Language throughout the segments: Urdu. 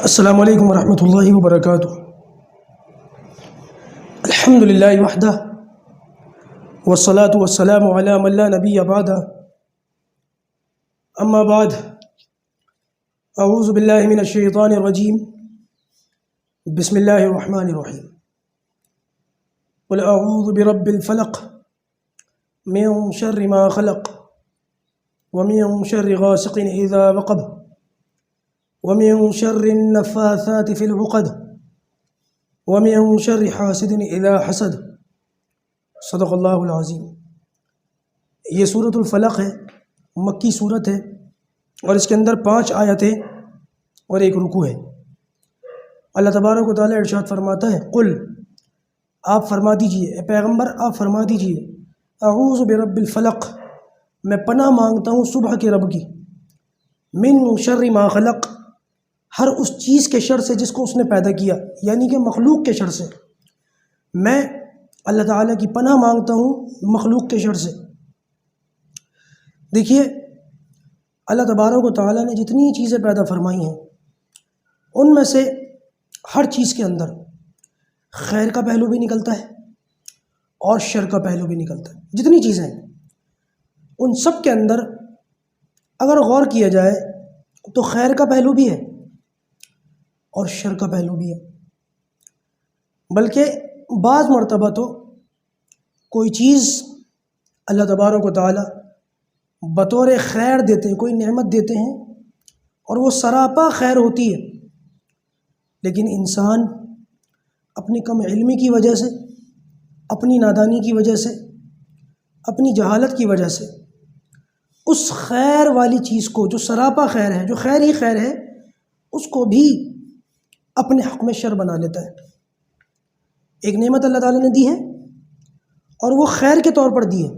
السلام علیکم ورحمۃ اللہ وبرکاتہ۔ الحمد للہ وحدہ والصلاة والسلام علی من لا نبی بعدہ، اما بعد، اعوذ باللہ من الشیطان الرجیم، بسم اللہ الرحمن الرحیم۔ قل اعوذ برب الفلق من شر ما خلق ومن شر غاسق اذا وقب ومن شر النفاثات في العقد ومن شر حاسد اذا حسد، صدق اللہ العظیم۔ یہ سورۃ الفلق ہے، مکی سورت ہے، اور اس کے اندر 5 آیتیں اور 1 رکوع ہے۔ اللہ تبارک و تعالیٰ ارشاد فرماتا ہے، قل، آپ فرما دیجئے، اے پیغمبر آپ فرما دیجئے، اعوذ برب الفلق، میں پناہ مانگتا ہوں صبح کے رب کی، من شر ما خلق، ہر اس چیز کے شر سے جس کو اس نے پیدا کیا، یعنی کہ مخلوق کے شر سے۔ میں اللہ تعالیٰ کی پناہ مانگتا ہوں مخلوق کے شر سے۔ دیکھیے، اللہ تبارک و تعالیٰ نے جتنی چیزیں پیدا فرمائی ہیں، ان میں سے ہر چیز کے اندر خیر کا پہلو بھی نکلتا ہے اور شر کا پہلو بھی نکلتا ہے۔ جتنی چیزیں ہیں ان سب کے اندر اگر غور کیا جائے تو خیر کا پہلو بھی ہے اور شر کا پہلو بھی ہے، بلکہ بعض مرتبہ تو کوئی چیز اللہ تبارک و تعالیٰ بطور خیر دیتے ہیں، کوئی نعمت دیتے ہیں اور وہ سراپا خیر ہوتی ہے، لیکن انسان اپنی کم علمی کی وجہ سے، اپنی نادانی کی وجہ سے، اپنی جہالت کی وجہ سے اس خیر والی چیز کو، جو سراپا خیر ہے، جو خیر ہی خیر ہے، اس کو بھی اپنے حق میں شر بنا لیتا ہے۔ ایک نعمت اللہ تعالیٰ نے دی ہے اور وہ خیر کے طور پر دی ہے،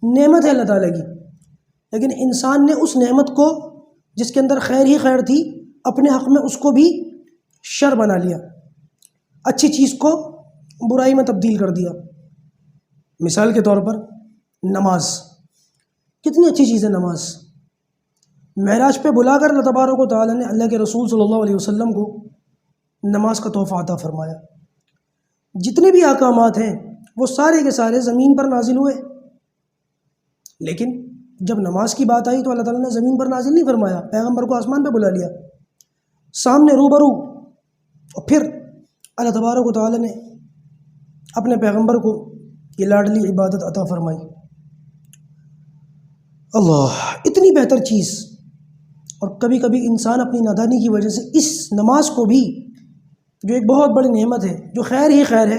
نعمت ہے اللہ تعالیٰ کی، لیکن انسان نے اس نعمت کو جس کے اندر خیر ہی خیر تھی، اپنے حق میں اس کو بھی شر بنا لیا، اچھی چیز کو برائی میں تبدیل کر دیا۔ مثال کے طور پر نماز، کتنی اچھی چیز ہے نماز۔ معراج پہ بلا کر اللہ تبارک و تعالیٰ نے اللہ کے رسول صلی اللہ علیہ وسلم کو نماز کا تحفہ عطا فرمایا۔ جتنے بھی احکامات ہیں وہ سارے کے سارے زمین پر نازل ہوئے، لیکن جب نماز کی بات آئی تو اللہ تعالیٰ نے زمین پر نازل نہیں فرمایا، پیغمبر کو آسمان پہ بلا لیا، سامنے روبرو، اور پھر اللہ تبارک و تعالیٰ نے اپنے پیغمبر کو یہ لاڈلی عبادت عطا فرمائی۔ اللہ، اتنی بہتر چیز، اور کبھی کبھی انسان اپنی نادانی کی وجہ سے اس نماز کو بھی، جو ایک بہت بڑی نعمت ہے، جو خیر ہی خیر ہے،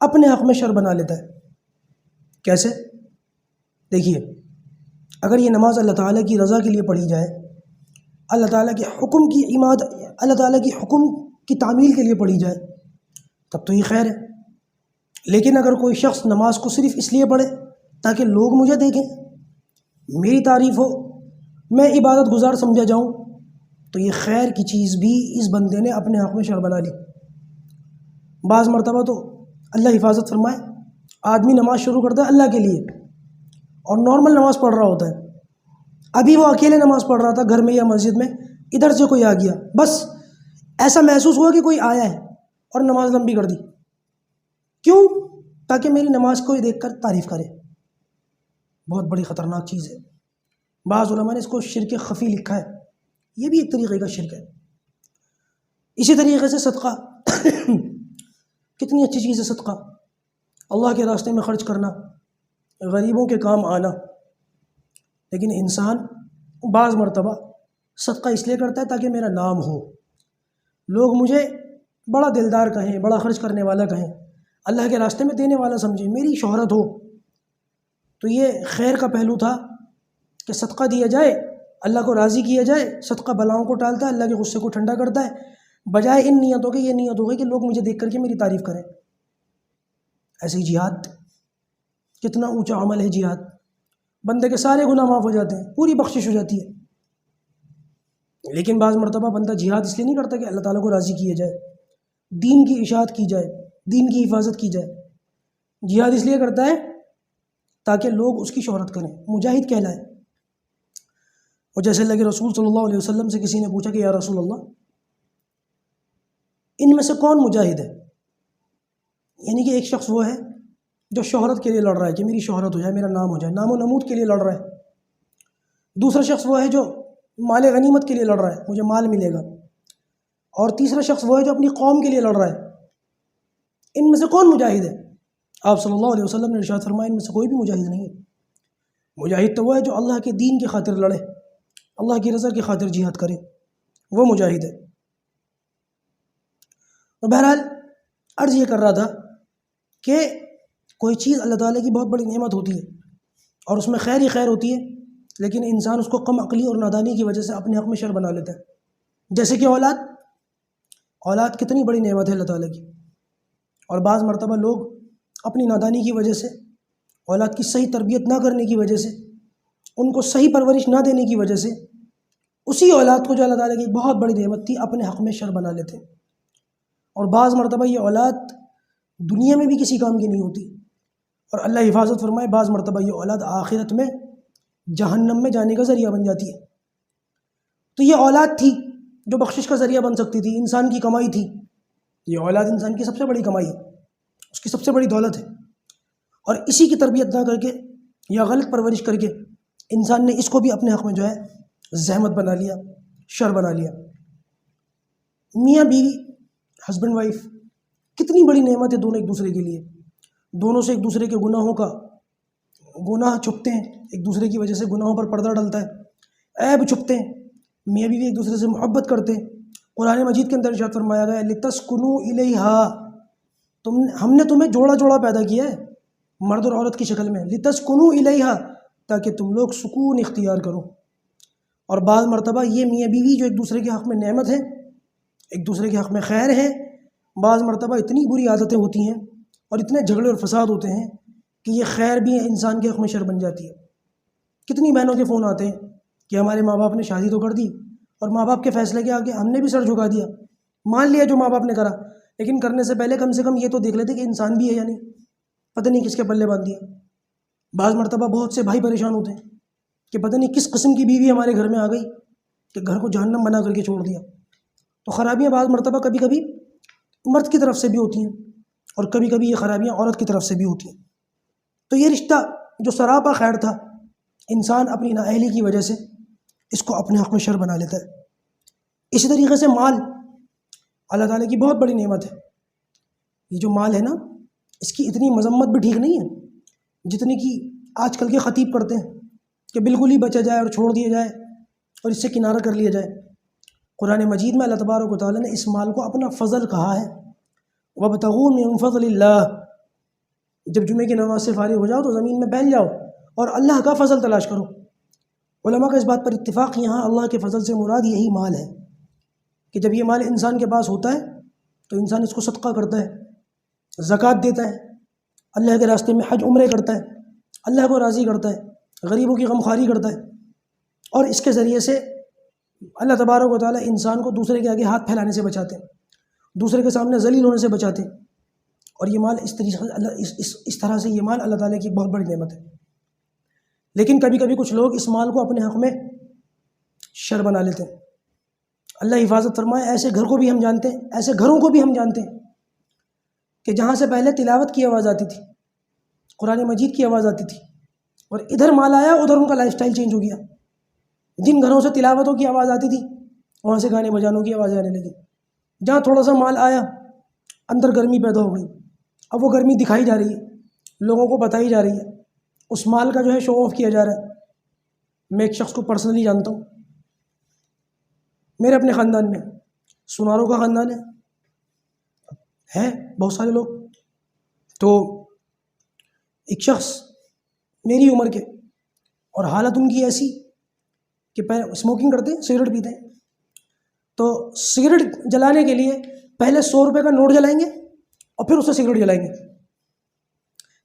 اپنے حق میں شر بنا لیتا ہے۔ کیسے؟ دیکھیے، اگر یہ نماز اللہ تعالیٰ کی رضا کے لیے پڑھی جائے، اللہ تعالیٰ کے حکم کی اللہ تعالیٰ کی حکم کی تعمیل کے لیے پڑھی جائے، تب تو یہ خیر ہے۔ لیکن اگر کوئی شخص نماز کو صرف اس لیے پڑھے تاکہ لوگ مجھے دیکھیں، میری تعریف ہو، میں عبادت گزار سمجھا جاؤں، تو یہ خیر کی چیز بھی اس بندے نے اپنے حق میں شر بنا لی۔ بعض مرتبہ تو اللہ حفاظت فرمائے، آدمی نماز شروع کرتا ہے اللہ کے لیے اور نارمل نماز پڑھ رہا ہوتا ہے، ابھی وہ اکیلے نماز پڑھ رہا تھا گھر میں یا مسجد میں، ادھر سے کوئی آ گیا، بس ایسا محسوس ہوا کہ کوئی آیا ہے اور نماز لمبی کر دی۔ کیوں؟ تاکہ میری نماز کو دیکھ کر تعریف کرے۔ بہت بڑی خطرناک چیز ہے۔ بعض علماء نے اس کو شرک خفی لکھا ہے، یہ بھی ایک طریقے کا شرک ہے۔ اسی طریقے سے صدقہ، کتنی اچھی چیز ہے صدقہ، اللہ کے راستے میں خرچ کرنا، غریبوں کے کام آنا، لیکن انسان بعض مرتبہ صدقہ اس لیے کرتا ہے تاکہ میرا نام ہو، لوگ مجھے بڑا دلدار کہیں، بڑا خرچ کرنے والا کہیں، اللہ کے راستے میں دینے والا سمجھیں، میری شہرت ہو۔ تو یہ خیر کا پہلو تھا کہ صدقہ دیا جائے، اللہ کو راضی کیا جائے۔ صدقہ بلاؤں کو ٹالتا ہے، اللہ کے غصے کو ٹھنڈا کرتا ہے، بجائے ان نیتوں کے یہ نیت ہو گئی کہ لوگ مجھے دیکھ کر کے میری تعریف کریں۔ ایسے ہی جہاد، کتنا اونچا عمل ہے جہاد، بندے کے سارے گناہ معاف ہو جاتے ہیں، پوری بخشش ہو جاتی ہے۔ لیکن بعض مرتبہ بندہ جہاد اس لیے نہیں کرتا کہ اللہ تعالیٰ کو راضی کیا جائے، دین کی اشاعت کی جائے، دین کی حفاظت کی جائے۔ جہاد اس لیے کرتا ہے تاکہ لوگ اس کی شہرت کریں، مجاہد کہلائے۔ اور جیسے اللہ کے رسول صلی اللہ علیہ وسلم سے کسی نے پوچھا کہ یا رسول اللہ، ان میں سے کون مجاہد ہے؟ یعنی کہ ایک شخص وہ ہے جو شہرت کے لیے لڑ رہا ہے کہ میری شہرت ہو جائے، میرا نام ہو جائے، نام و نمود کے لیے لڑ رہا ہے۔ دوسرا شخص وہ ہے جو مال غنیمت کے لیے لڑ رہا ہے، مجھے مال ملے گا۔ اور تیسرا شخص وہ ہے جو اپنی قوم کے لیے لڑ رہا ہے۔ ان میں سے کون مجاہد ہے؟ آپ صلی اللہ علیہ وسلم نے ارشاد فرمایا ان میں سے کوئی بھی مجاہد نہیں ہے۔ مجاہد تو وہ ہے جو اللہ کے دین کی خاطر لڑے، اللہ کی رضا کی خاطر جہاد کرے، وہ مجاہد ہے۔ تو بہرحال عرض یہ کر رہا تھا کہ کوئی چیز اللہ تعالیٰ کی بہت بڑی نعمت ہوتی ہے اور اس میں خیر ہی خیر ہوتی ہے، لیکن انسان اس کو کم عقلی اور نادانی کی وجہ سے اپنے حق میں شر بنا لیتا ہے۔ جیسے کہ اولاد کتنی بڑی نعمت ہے اللہ تعالیٰ کی، اور بعض مرتبہ لوگ اپنی نادانی کی وجہ سے، اولاد کی صحیح تربیت نہ کرنے کی وجہ سے، ان کو صحیح پرورش نہ دینے کی وجہ سے، اسی اولاد کو جو اللہ تعالیٰ کی بہت بڑی نعمت تھی اپنے حق میں شر بنا لیتے ہیں۔ اور بعض مرتبہ یہ اولاد دنیا میں بھی کسی کام کی نہیں ہوتی، اور اللہ حفاظت فرمائے بعض مرتبہ یہ اولاد آخرت میں جہنم میں جانے کا ذریعہ بن جاتی ہے۔ تو یہ اولاد تھی جو بخشش کا ذریعہ بن سکتی تھی، انسان کی کمائی تھی۔ یہ اولاد انسان کی سب سے بڑی کمائی ہے، اس کی سب سے بڑی دولت ہے، اور اسی کی تربیت نہ کر کے یا غلط پرورش کر کے انسان نے اس کو بھی اپنے حق میں جو ہے زحمت بنا لیا، شر بنا لیا۔ میاں بیوی، ہسبینڈ وائف، کتنی بڑی نعمت ہے دونوں ایک دوسرے کے لیے۔ دونوں سے ایک دوسرے کے گناہ چھپتے ہیں، ایک دوسرے کی وجہ سے گناہوں پر پردہ ڈلتا ہے، عیب چھپتے ہیں۔ میاں بیوی ایک دوسرے سے محبت کرتے ہیں۔ قرآن مجید کے اندر ارشاد فرمایا گیا لِتَسْكُنُوا إِلَيْهَا، ہم نے تمہیں جوڑا جوڑا پیدا کیا ہے، مرد اور عورت کی شکل میں، لِتَسْكُنُوا إِلَيْهَا، تاکہ تم لوگ سکون اختیار کرو۔ اور بعض مرتبہ یہ میاں بیوی جو ایک دوسرے کے حق میں نعمت ہے، ایک دوسرے کے حق میں خیر ہے، بعض مرتبہ اتنی بری عادتیں ہوتی ہیں اور اتنے جھگڑے اور فساد ہوتے ہیں کہ یہ خیر بھی انسان کے حق میں شر بن جاتی ہے۔ کتنی بہنوں کے فون آتے ہیں کہ ہمارے ماں باپ نے شادی تو کر دی، اور ماں باپ کے فیصلے کے آگے ہم نے بھی سر جھکا دیا، مان لیا جو ماں باپ نے کرا، لیکن کرنے سے پہلے کم سے کم یہ تو دیکھ لیتے کہ انسان بھی ہے یا نہیں، پتہ نہیں کس کے پلے باندھ دیا۔ بعض مرتبہ بہت سے بھائی پریشان ہوتے ہیں کہ پتہ نہیں کس قسم کی بیوی ہمارے گھر میں آ گئی کہ گھر کو جہنم بنا کر کے چھوڑ دیا۔ تو خرابیاں بعض مرتبہ کبھی کبھی مرد کی طرف سے بھی ہوتی ہیں، اور کبھی کبھی یہ خرابیاں عورت کی طرف سے بھی ہوتی ہیں۔ تو یہ رشتہ جو سراپا خیر تھا، انسان اپنی نااہلی کی وجہ سے اس کو اپنے حق میں شر بنا لیتا ہے۔ اسی طریقے سے مال اللہ تعالیٰ کی بہت بڑی نعمت ہے۔ یہ جو مال ہے نا، اس کی اتنی مذمت بھی ٹھیک نہیں ہے جتنی کہ آج کل کے خطیب کرتے ہیں کہ بالکل ہی بچا جائے اور چھوڑ دیا جائے اور اس سے کنارہ کر لیا جائے۔ قرآن مجید میں اللہ تبارک و تعالیٰ نے اس مال کو اپنا فضل کہا ہے، وَابْتَغُوا مِن فَضْلِ اللَّهِ، جب جمعے کی نماز سے فارغ ہو جاؤ تو زمین میں بیٹھ جاؤ اور اللہ کا فضل تلاش کرو۔ علماء کا اس بات پر اتفاق، یہاں اللہ کے فضل سے مراد یہی مال ہے کہ جب یہ مال انسان کے پاس ہوتا ہے تو انسان اس کو صدقہ کرتا ہے، زکوٰۃ دیتا ہے، اللہ کے راستے میں حج عمرے کرتا ہے، اللہ کو راضی کرتا ہے، غریبوں کی غمخواری کرتا ہے، اور اس کے ذریعے سے اللہ تبارک و تعالیٰ انسان کو دوسرے کے آگے ہاتھ پھیلانے سے بچاتے ہیں، دوسرے کے سامنے ذلیل ہونے سے بچاتے ہیں۔ اور یہ مال اس طرح سے یہ مال اللہ تعالیٰ کی بہت بڑی نعمت ہے۔ لیکن کبھی کبھی کچھ لوگ اس مال کو اپنے حق میں شر بنا لیتے ہیں۔ اللہ حفاظت فرمائے، ایسے گھر کو بھی ہم جانتے ہیں، ایسے گھروں کو بھی ہم جانتے ہیں کہ جہاں سے پہلے تلاوت کی آواز آتی تھی، قرآن مجید کی آواز آتی تھی، اور ادھر مال آیا، ادھر ان کا لائف سٹائل چینج ہو گیا۔ جن گھروں سے تلاوتوں کی آواز آتی تھی وہاں سے گانے بجانوں کی آوازیں آنے لگی۔ جہاں تھوڑا سا مال آیا، اندر گرمی پیدا ہو گئی، اب وہ گرمی دکھائی جا رہی ہے، لوگوں کو بتائی جا رہی ہے، اس مال کا جو ہے شو آف کیا جا رہا ہے۔ میں ایک شخص کو پرسنلی جانتا ہوں، میرے اپنے خاندان میں سناروں کا خاندان ہے بہت سارے لوگ، تو ایک شخص میری عمر کے، اور حالت ان کی ایسی کہ پہلے اسموکنگ کرتے ہیں، سگریٹ پیتے ہیں، تو سگریٹ جلانے کے لیے پہلے 100 روپے کا نوٹ جلائیں گے اور پھر اس سے سگریٹ جلائیں گے۔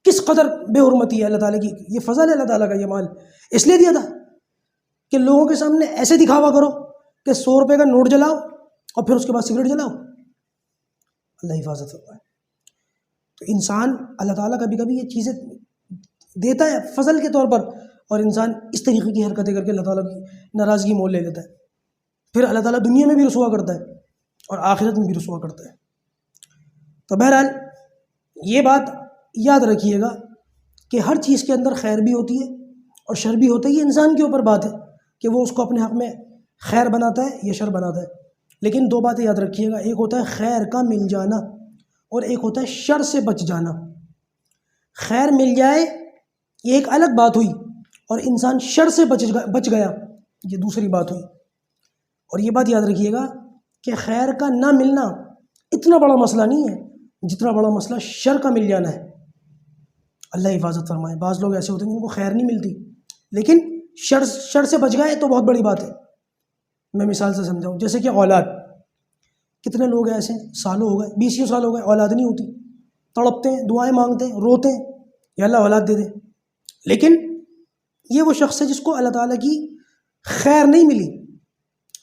کس قدر بے حرمتی ہے اللہ تعالیٰ کی، یہ فضل ہے اللہ تعالیٰ کا۔ یہ مال اس لیے دیا تھا کہ لوگوں کے سامنے ایسے دکھاوا کرو کہ 100 روپے کا نوٹ جلاؤ اور پھر اس کے بعد سگریٹ جلاؤ۔ اللہ حفاظت فرمائے۔ تو انسان اللہ تعالیٰ کبھی کبھی یہ چیزیں دیتا ہے فضل کے طور پر، اور انسان اس طریقے کی حرکتیں کر کے اللہ تعالیٰ کی ناراضگی مول لے لیتا ہے، پھر اللہ تعالیٰ دنیا میں بھی رسوا کرتا ہے اور آخرت میں بھی رسوا کرتا ہے۔ تو بہرحال یہ بات یاد رکھیے گا کہ ہر چیز کے اندر خیر بھی ہوتی ہے اور شر بھی ہوتا ہے. یہ انسان کے اوپر بات ہے کہ وہ اس کو اپنے حق میں خیر بناتا ہے یا شر بناتا ہے. لیکن دو باتیں یاد رکھیے گا، ایک ہوتا ہے خیر کا مل جانا اور ایک ہوتا ہے شر سے بچ جانا. خیر مل جائے یہ ایک الگ بات ہوئی، اور انسان شر سے بچ گیا یہ دوسری بات ہوئی. اور یہ بات یاد رکھیے گا کہ خیر کا نہ ملنا اتنا بڑا مسئلہ نہیں ہے جتنا بڑا مسئلہ شر کا مل جانا ہے. اللہ حفاظت فرمائے. بعض لوگ ایسے ہوتے ہیں جن کو خیر نہیں ملتی لیکن شر سے بچ گئے تو بہت بڑی بات ہے. میں مثال سے سمجھاؤں، جیسے کہ اولاد. کتنے لوگ ایسے سالوں ہو گئے، 20 سال ہو گئے، اولاد نہیں ہوتی، تڑپتے ہیں، دعائیں مانگتے ہیں، روتے ہیں یا اللہ اولاد دے دے. لیکن یہ وہ شخص ہے جس کو اللہ تعالیٰ کی خیر نہیں ملی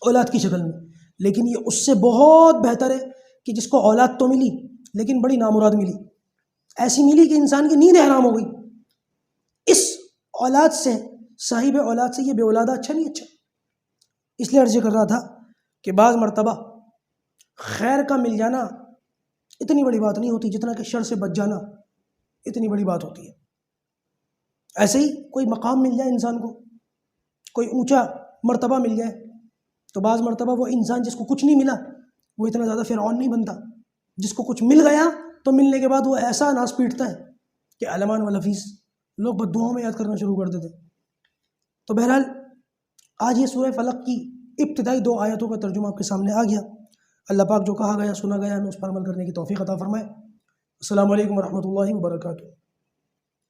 اولاد کی شکل میں، لیکن یہ اس سے بہت بہتر ہے کہ جس کو اولاد تو ملی لیکن بڑی نامراد ملی. ایسی ملی کہ انسان کی نیند حرام ہو گئی. اس اولاد سے، صاحب اولاد سے یہ بے اولادہ اچھا نہیں اچھا. اس لیے عرض کر رہا تھا کہ بعض مرتبہ خیر کا مل جانا اتنی بڑی بات نہیں ہوتی جتنا کہ شر سے بچ جانا اتنی بڑی بات ہوتی ہے. ایسے ہی کوئی مقام مل جائے انسان کو، کوئی اونچا مرتبہ مل جائے، تو بعض مرتبہ وہ انسان جس کو کچھ نہیں ملا وہ اتنا زیادہ فرعون نہیں بنتا. جس کو کچھ مل گیا تو ملنے کے بعد وہ ایسا ناز پیٹتا ہے کہ علمان والحفیظ لوگ بد دعاؤں میں یاد کرنا شروع کر دیتے. تو بہرحال آج یہ سورہ فلق کی ابتدائی 2 آیتوں کا ترجمہ آپ کے سامنے آ گیا. اللہ پاک جو کہا گیا سنا گیا ہمیں اس پر عمل کرنے کی توفیق عطا فرمائے. السلام علیکم ورحمۃ اللہ وبرکاتہ.